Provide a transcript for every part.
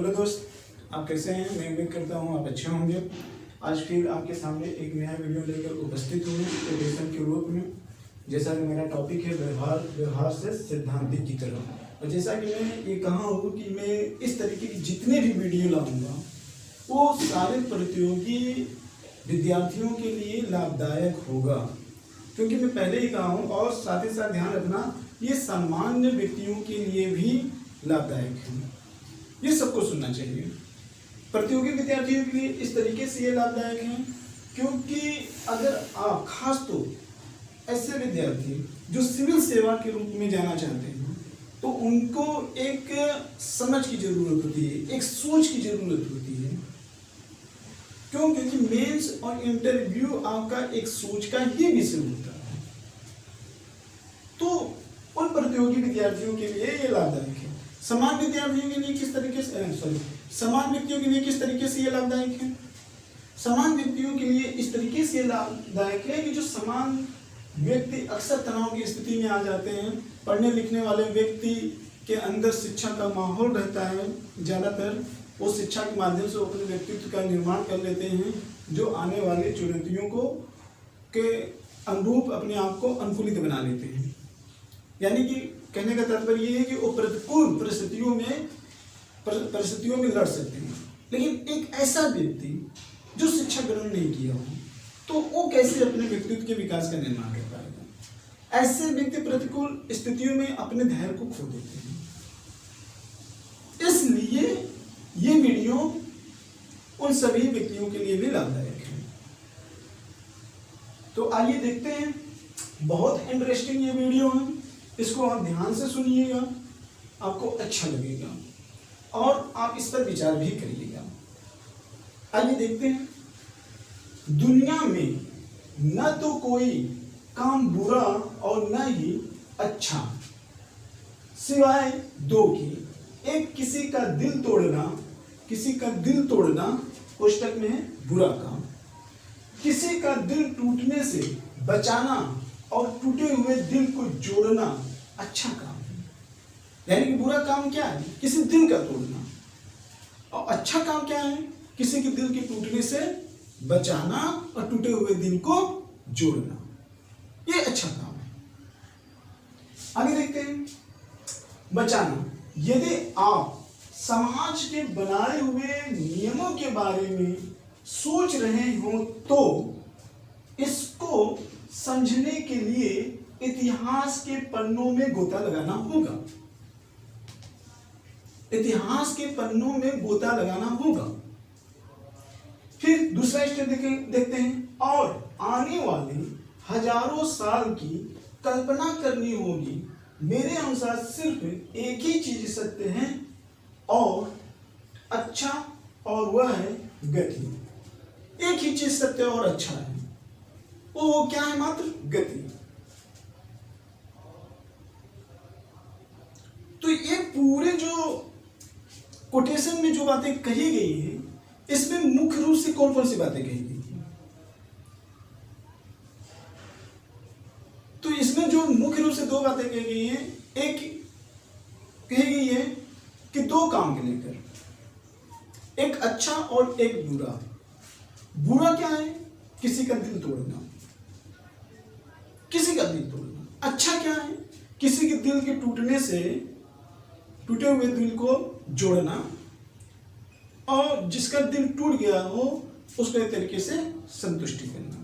Hello दोस्त, आप कैसे हैं? मैं उम्मीद करता हूँ आप अच्छे होंगे। आज फिर आपके सामने एक नया वीडियो लेकर उपस्थित हूँ प्रेजेंटेशन के रूप में। जैसा कि मेरा टॉपिक है व्यवहार से सिद्धांतिक की तरफ। और जैसा कि मैं ये कहा हूँ कि मैं इस तरीके की जितने भी वीडियो लाऊंगा वो सारे प्रतियोगी विद्यार्थियों के लिए लाभदायक होगा, क्योंकि मैं पहले ही कहा हूँ। और साथ ही साथ ध्यान रखना, ये सामान्य व्यक्तियों के लिए भी लाभदायक है, ये सबको सुनना चाहिए। प्रतियोगी विद्यार्थियों के लिए इस तरीके से ये लाभदायक है क्योंकि अगर आप खास तो ऐसे विद्यार्थी जो सिविल सेवा के रूप में जाना चाहते हैं तो उनको एक समझ की जरूरत होती है, एक सोच की जरूरत होती है। क्यों? क्योंकि मेंस और इंटरव्यू आपका एक सोच का ही विषय होता है। तो उन प्रतियोगी विद्यार्थियों के लिए ये लाभदायक है। समान विद्यार्थियों के लिए किस तरीके से समान व्यक्तियों के लिए किस तरीके से ये लाभदायक है? समान व्यक्तियों के लिए इस तरीके से लाभदायक है कि जो समान व्यक्ति अक्सर तनाव की स्थिति में आ जाते हैं। पढ़ने लिखने वाले व्यक्ति के अंदर शिक्षा का माहौल रहता है, ज़्यादातर वो शिक्षा के माध्यम से अपने व्यक्तित्व का निर्माण कर लेते हैं, जो आने वाली चुनौतियों को के अनुरूप अपने आप को अनुकूलित बना लेते हैं। यानी कि कहने का तात्पर्य ये है कि वो प्रतिकूल परिस्थितियों में लड़ सकते हैं। लेकिन एक ऐसा व्यक्ति जो शिक्षा ग्रहण नहीं किया हो तो वो कैसे अपने व्यक्तित्व के विकास का निर्माण कर पाएगा? ऐसे व्यक्ति प्रतिकूल स्थितियों में अपने धैर्य को खो देते हैं। इसलिए ये वीडियो उन सभी व्यक्तियों के लिए भी लाभदायक है। तो आइए देखते हैं। बहुत इंटरेस्टिंग ये वीडियो है, इसको आप ध्यान से सुनिएगा, आपको अच्छा लगेगा और आप इस पर विचार भी करिएगा। आइए देखते हैं। दुनिया में न तो कोई काम बुरा और न ही अच्छा, सिवाय दो की। एक किसी का दिल तोड़ना पुस्तक में है बुरा काम, किसी का दिल टूटने से बचाना और टूटे हुए दिल को जोड़ना अच्छा काम है। यानी कि बुरा काम क्या है? किसी दिल का तोड़ना। और अच्छा काम क्या है? किसी के दिल के टूटने से बचाना और टूटे हुए दिल को जोड़ना, ये अच्छा काम है। आगे देखते हैं। बचाना, यदि आप समाज के बनाए हुए नियमों के बारे में सोच रहे हो तो इसको समझने के लिए इतिहास के पन्नों में गोता लगाना होगा। इतिहास के पन्नों में गोता लगाना होगा। फिर दूसरा स्टेप देखते हैं। और आने वाले हजारों साल की कल्पना करनी होगी। मेरे अनुसार सिर्फ एक ही चीज सत्य है और अच्छा, और वह है गति। एक ही चीज सत्य और अच्छा है, वो क्या है? मात्र गति। तो ये पूरे जो कोटेशन में जो बातें कही गई है, इसमें मुख्य रूप से कौन कौन सी बातें कही गई हैं? तो इसमें जो मुख्य रूप से दो बातें कही गई हैं, एक कही गई है कि दो काम के लेकर, एक अच्छा और एक बुरा। बुरा क्या है? किसी का दिल तोड़ना, किसी का दिल तोड़ना। अच्छा क्या है? किसी के दिल के टूटने से टूटे हुए दिल को जोड़ना, और जिसका दिल टूट गया हो उसको एक तरीके से संतुष्टि करना।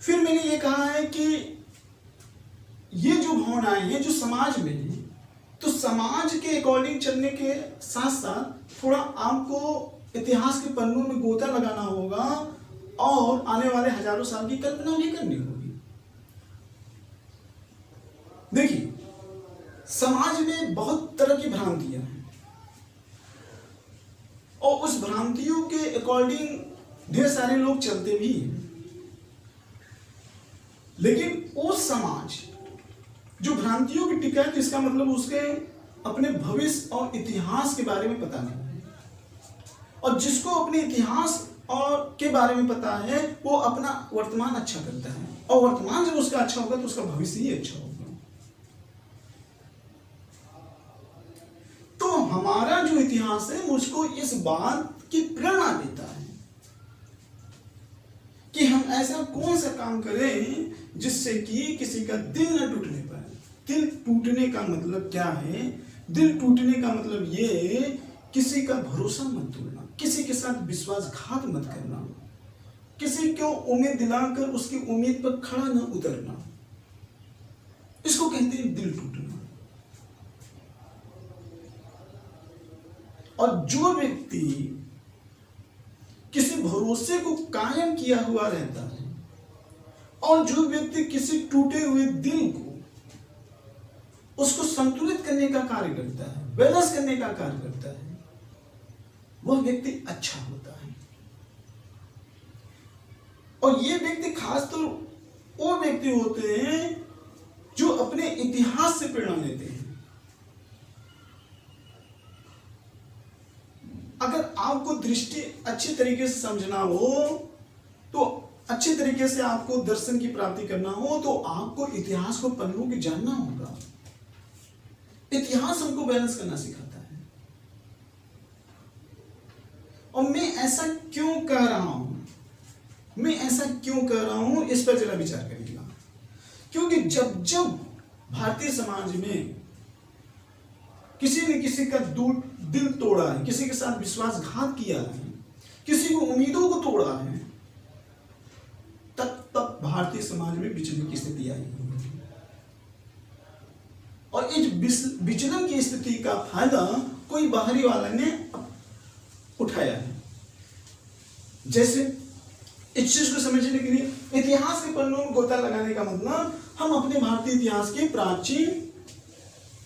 फिर मैंने ये कहा है कि ये जो भावनाएं हैं जो समाज में है, तो समाज के अकॉर्डिंग चलने के साथ साथ थोड़ा आपको इतिहास के पन्नों में गोता लगाना होगा और आने वाले हजारों साल की कल्पना भी करनी होगी। देखिए, समाज में बहुत तरह की भ्रांतियां हैं और उस भ्रांतियों के अकॉर्डिंग ढेर सारे लोग चलते भी हैं। लेकिन वो समाज जो भ्रांतियों की टिका है, तो इसका मतलब उसके अपने भविष्य और इतिहास के बारे में पता नहीं है। और जिसको अपने इतिहास और के बारे में पता है वो अपना वर्तमान अच्छा करता है, और वर्तमान जब उसका अच्छा होगा तो उसका भविष्य ही अच्छा होगा। हमारा जो इतिहास है मुझको इस बात की प्रेरणा देता है कि हम ऐसा कौन सा काम करें जिससे कि किसी का दिल न टूटने पाए। दिल टूटने का मतलब क्या है? दिल टूटने का मतलब ये किसी का भरोसा मत तोड़ना, किसी के साथ विश्वासघात मत करना, किसी को उम्मीद दिलाकर उसकी उम्मीद पर खड़ा न उतरना, इसको कहते हैं दिल टूटना। और जो व्यक्ति किसी भरोसे को कायम किया हुआ रहता है और जो व्यक्ति किसी टूटे हुए दिल को उसको संतुलित करने का कार्य करता है, बैलेंस करने का कार्य करता है, वह व्यक्ति अच्छा होता है। और ये व्यक्ति खासतौर वो व्यक्ति होते हैं जो अपने इतिहास से प्रेरणा लेते हैं। अगर आपको दृष्टि अच्छी तरीके से समझना हो, तो अच्छे तरीके से आपको दर्शन की प्राप्ति करना हो, तो आपको इतिहास को पन्नों की जानना होगा। इतिहास हमको बैलेंस करना सिखाता है। और मैं ऐसा क्यों कह रहा हूं, इस पर जरा विचार करिएगा। क्योंकि जब जब भारतीय समाज में किसी ने किसी का दिल तोड़ा है, किसी के साथ विश्वासघात किया है, किसी को उम्मीदों को तोड़ा है, तब भारतीय समाज में विचलन की स्थिति आई है। और इस विचलन की स्थिति का फायदा कोई बाहरी वाला ने उठाया है। जैसे इस चीज को समझने के लिए इतिहास के पन्नों में गोता लगाने का मतलब हम अपने भारतीय इतिहास के प्राचीन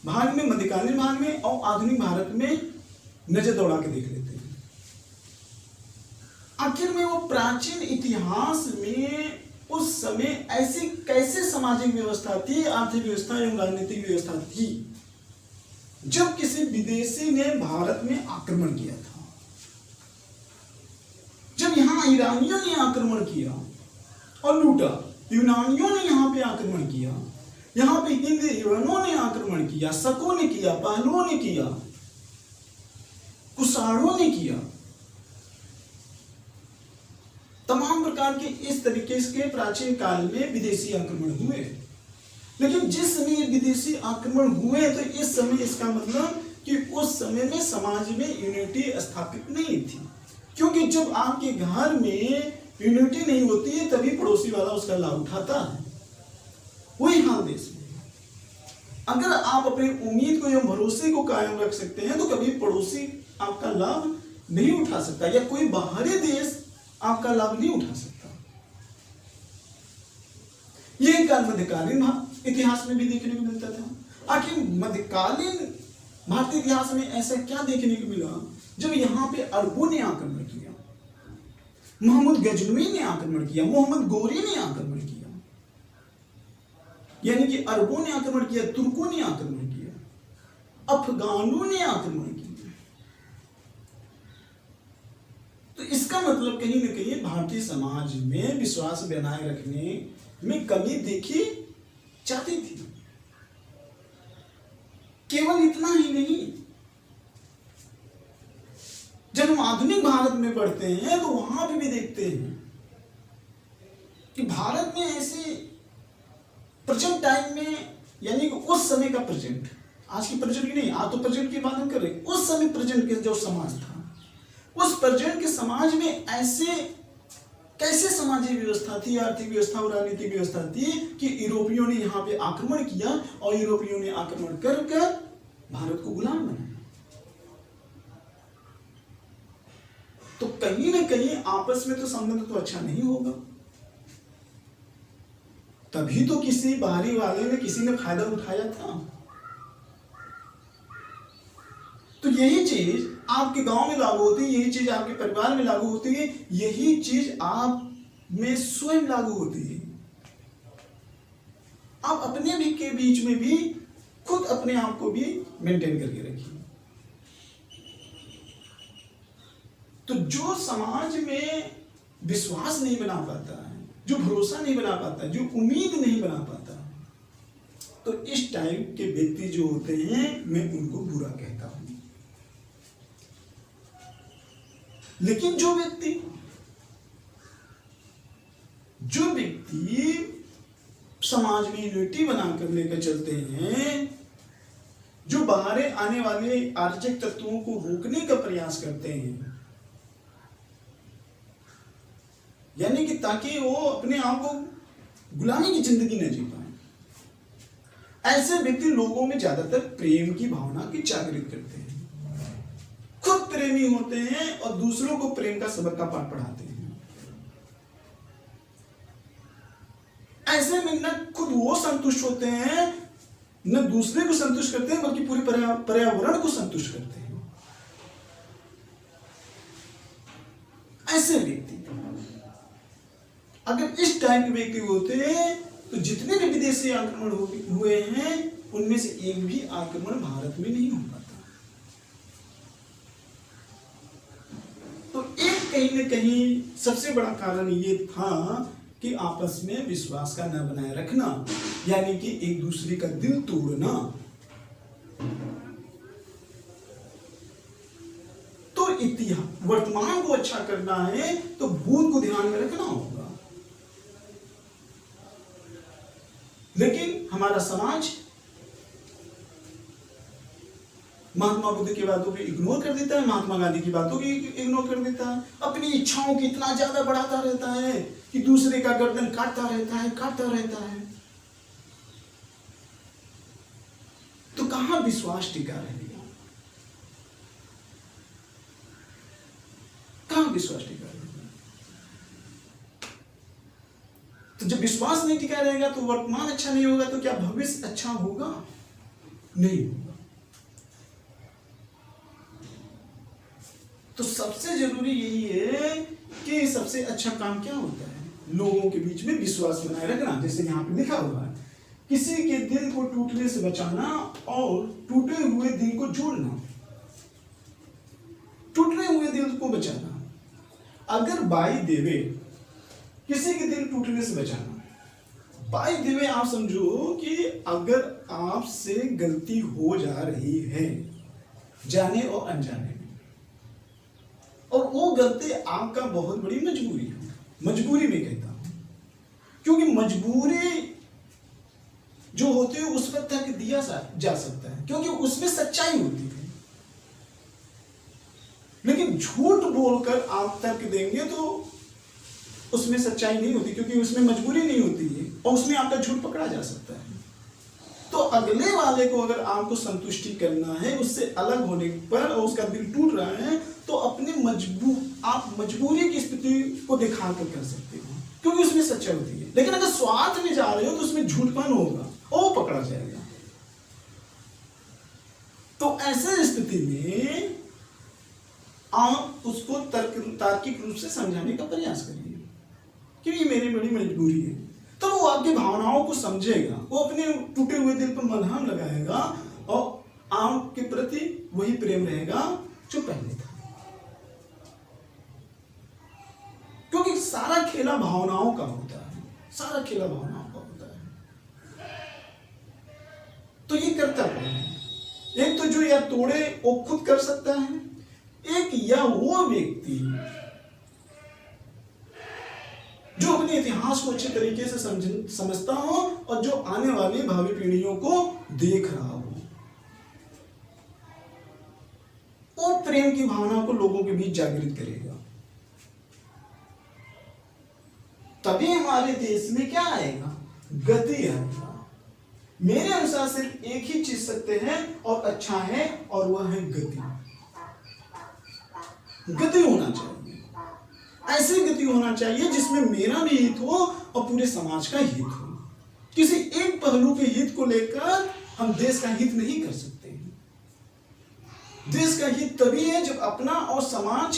भाग में, मध्यकालीन भाग में और आधुनिक भारत में नजर दौड़ा के देख लेते हैं। आखिर में वो प्राचीन इतिहास में उस समय ऐसी कैसे सामाजिक व्यवस्था थी, आर्थिक व्यवस्था एवं राजनीतिक व्यवस्था थी, जब किसी विदेशी ने भारत में आक्रमण किया था। जब यहां ईरानियों ने आक्रमण किया और लूटा, यूनानियों ने यहां पे आक्रमण किया, यहां पे हिंदुओं ने आक्रमण किया, शकों ने किया, पहलुओं ने किया, कुषाणों ने किया, तमाम प्रकार के इस तरीके के प्राचीन काल में विदेशी आक्रमण हुए। लेकिन जिस समय विदेशी आक्रमण हुए तो इस समय इसका मतलब कि उस समय में समाज में यूनिटी स्थापित नहीं थी। क्योंकि जब आपके घर में यूनिटी नहीं होती है तभी पड़ोसी वाला उसका लाभ उठाता है। वही हाल देश में। अगर आप अपनी उम्मीद को या भरोसे को कायम रख सकते हैं तो कभी पड़ोसी आपका लाभ नहीं उठा सकता या कोई बाहरी देश आपका लाभ नहीं उठा सकता। यह काल मध्यकालीन इतिहास में भी देखने को मिलता था। आखिर मध्यकालीन भारतीय इतिहास में ऐसा क्या देखने को मिला जब यहां पे अरबों ने आक्रमण किया, मोहम्मद गजनवी ने आक्रमण किया, मोहम्मद गोरी ने आक्रमण किया, यानी कि अरबों ने आक्रमण किया, तुर्कों ने आक्रमण किया, अफगानों ने आक्रमण किया। तो इसका मतलब कहीं ना कहीं भारतीय समाज में विश्वास बनाए रखने में कमी देखी जाती थी। केवल इतना ही नहीं, जब हम आधुनिक भारत में पढ़ते हैं तो वहां भी देखते हैं कि भारत में ऐसे प्रेजेंट टाइम में, यानी कि उस समय का प्रेजेंट, आज की प्रेजेंट की नहीं, आज तो प्रेजेंट की बात हम कर रहे हैं, उस समय प्रेजेंट के जो समाज था, उस प्रेजेंट के समाज में ऐसे कैसे सामाजिक व्यवस्था थी, आर्थिक व्यवस्था और राजनीतिक व्यवस्था थी कि यूरोपियों ने यहाँ पे आक्रमण किया और यूरोपियों ने आक्रमण कर भारत को गुलाम बनाया। तो कहीं ना कहीं आपस में तो संबंध तो अच्छा नहीं होगा, तभी तो किसी बाहरी वाले ने किसी ने फायदा उठाया था। तो यही चीज आपके गांव में लागू होती है, यही चीज आपके परिवार में लागू होती है, यही चीज आप में स्वयं लागू होती है। आप अपने भी के बीच में भी खुद अपने आप को भी मेंटेन करके रखिए। तो जो समाज में विश्वास नहीं बना पाता है, जो भरोसा नहीं बना पाता है, जो उम्मीद नहीं बना पाता, तो इस टाइप के व्यक्ति जो होते हैं मैं उनको बुरा कहता हूं। लेकिन जो व्यक्ति समाज में यूनिटी बनाकर लेकर चलते हैं, जो बाहर आने वाले आर्थिक तत्वों को रोकने का प्रयास करते हैं, यानी कि ताकि वो अपने आप को गुलामी की जिंदगी न जी पाए, ऐसे व्यक्ति लोगों में ज्यादातर प्रेम की भावना की जागृत करते हैं, खुद प्रेमी होते हैं और दूसरों को प्रेम का सबक का पाठ पढ़ाते हैं। ऐसे में न खुद वो संतुष्ट होते हैं, न दूसरे को संतुष्ट करते हैं, बल्कि पूरे पर्यावरण को संतुष्ट करते हैं। ऐसे व्यक्ति अगर इस टाइप के व्यक्ति होते हैं तो जितने भी विदेशी आक्रमण हुए हैं उनमें से एक भी आक्रमण भारत में नहीं हो पाता। तो एक कहीं न कहीं सबसे बड़ा कारण ये था कि आपस में विश्वास का न बनाए रखना, यानी कि एक दूसरे का दिल तोड़ना। तो इतिहास वर्तमान को अच्छा करना है तो भूत को ध्यान में रखना होगा। लेकिन हमारा समाज महात्मा बुद्ध की बातों को इग्नोर कर देता है, महात्मा गांधी की बातों को इग्नोर कर देता है, अपनी इच्छाओं को इतना ज्यादा बढ़ाता रहता है कि दूसरे का गर्दन काटता रहता है। तो कहां विश्वास टिका रहेगा? कहां विश्वास टिका रहेगा? तो जब विश्वास नहीं टिका रहेगा तो वर्तमान अच्छा नहीं होगा, तो क्या भविष्य अच्छा होगा? नहीं होगा। तो सबसे जरूरी यही है कि सबसे अच्छा काम क्या होता है? लोगों के बीच में विश्वास बनाए रखना। जैसे यहाँ पे लिखा हुआ है, किसी के दिल को टूटने से बचाना और टूटे हुए दिल को जोड़ना। टूटे हुए दिल को बचाना, अगर बाई देवे किसी के दिल टूटने से बचाना, बाई देवे आप समझो कि अगर आपसे गलती हो जा रही है जाने और अनजाने में, और वो गलती आपका बहुत बड़ी मजबूरी है, मजबूरी में कहता हूं, क्योंकि मजबूरी जो होती है उस पर तर्क दिया जा सकता है, क्योंकि उसमें सच्चाई होती है। लेकिन झूठ बोलकर आप तर्क देंगे तो उसमें सच्चाई नहीं होती, क्योंकि उसमें मजबूरी नहीं होती है और उसमें आपका झूठ पकड़ा जा सकता है। तो अगले वाले को अगर आपको संतुष्टि करना है उससे अलग होने पर, और उसका दिल टूट रहा है, तो अपने आप मजबूरी की स्थिति को दिखाकर कर सकते हो, क्योंकि उसमें सच्चाई होती है। लेकिन अगर स्वार्थ में जा रहे हो तो उसमें झूठपन होगा और वो पकड़ा जाएगा। तो ऐसे स्थिति में आप उसको तार्किक रूप से समझाने का प्रयास करिए कि ये मेरी बड़ी मजबूरी है, तो वो आपकी भावनाओं को समझेगा, वो अपने टूटे हुए दिल पर मलहम लगाएगा और आपके प्रति वही प्रेम रहेगा जो पहले था। क्योंकि सारा खेला भावनाओं का होता है, सारा खेला भावनाओं का होता है। तो ये करता कौन है? एक तो जो या तोड़े वो खुद कर सकता है, एक या वो व्यक्ति जो अपने इतिहास को अच्छे तरीके से समझता हो और जो आने वाली भावी पीढ़ियों को देख रहा हो, वो प्रेम की भावना को लोगों के बीच जागृत करेगा। तभी हमारे देश में क्या आएगा? गति आएगा। मेरे अनुसार सिर्फ एक ही चीज सत्य है और अच्छा है, और वह है गति। गति होना चाहिए, ऐसी गति होना चाहिए जिसमें मेरा भी हित हो और पूरे समाज का हित हो। किसी एक पहलू के हित को लेकर हम देश का हित नहीं कर सकते। देश का हित तभी है जब अपना और समाज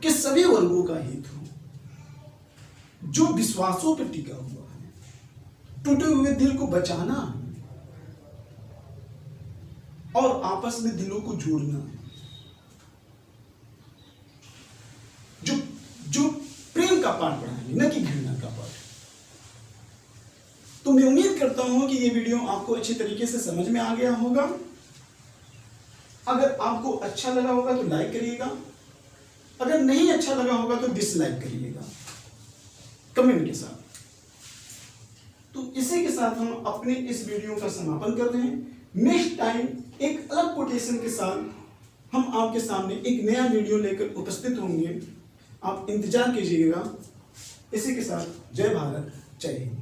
के सभी वर्गों का हित हो, जो विश्वासों पर टिका हुआ है। टूटे हुए दिल को बचाना और आपस में दिलों को जोड़ना है, जो प्रेम का पाठ पढ़ाएंगे, न कि घृणा का पाठ। तो मैं उम्मीद करता हूं कि ये वीडियो आपको अच्छी तरीके से समझ में आ गया होगा। अगर आपको अच्छा लगा होगा तो लाइक करिएगा, अगर नहीं अच्छा लगा होगा तो डिसलाइक करिएगा कमेंट के साथ। तो इसी के साथ हम अपने इस वीडियो का समापन कर रहे हैं। नेक्स्ट टाइम एक अलग कोटेशन के साथ हम आपके सामने एक नया वीडियो लेकर उपस्थित होंगे। आप इंतजार कीजिएगा। इसी के साथ जय भारत, जय हिंद।